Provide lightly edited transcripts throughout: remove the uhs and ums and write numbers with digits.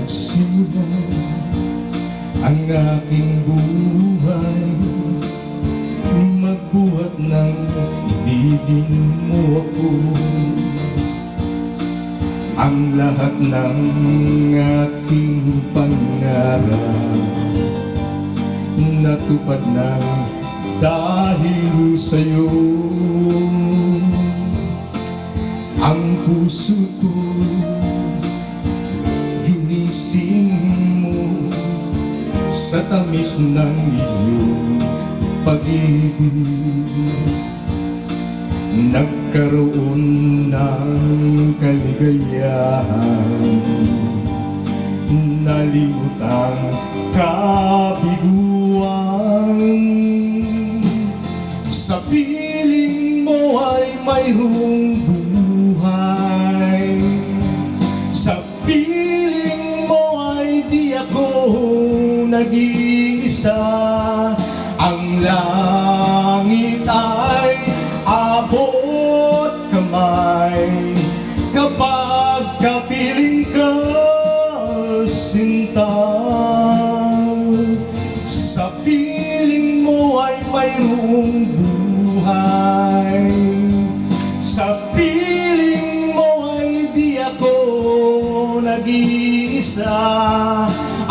Nagsimula ang aking buhay, magbuhat ng ibigin mo ako. Ang lahat ng aking pangarap natupad ng dahil sa'yo. Ang puso ko ginising mo sa tamis ng iyong pag-ibig. Nagkaroon ng kaligayahan, nalimot ang kabiguan. Sa piling mo ay mayroong buhay, sa piling mo ay di ako nag-iisa. Ang langit ay abot kamay kapag kapiling ka, sinta. Sa piling mo ay mayroong buhay, sa piling mo ay di ako nag-iisa.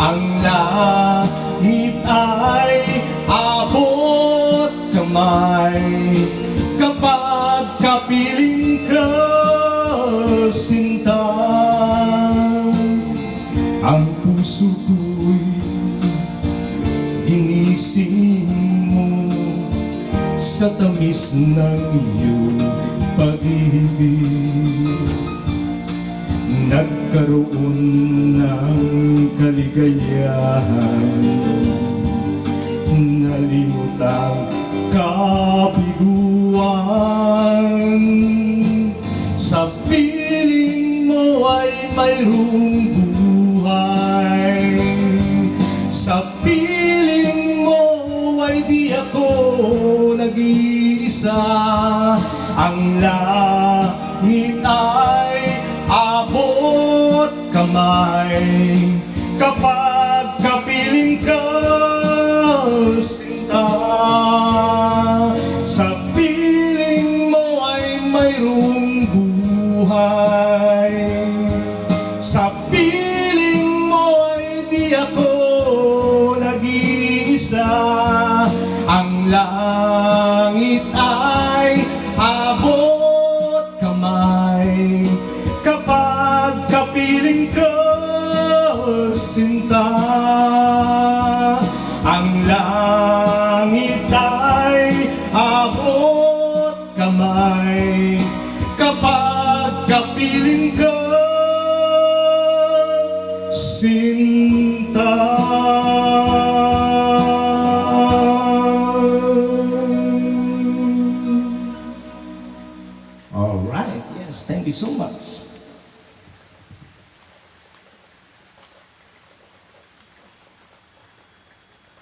Ang langit ay abot kamay kapag kapiling ka, sinta. Ang puso ko'y ginising mo sa tamis ng iyong pag-ibig. Nagkaroon ng kaligayahan, nalimot ang kabiguan. Sa piling mo ay mayroong buhay, sa piling mo ay di ako nag-iisa. Ang langit ay abot kamay kapag kapiling ka, sinta. Sa piling mo ay mayroong buhay, sa piling mo ay di ako nag-iisa. Ang langit ay abot kamay kapag kapiling ka, sinta. Ang langit ay abot kamay kapag kapiling ka, sinta. All right, yes, thank you so much.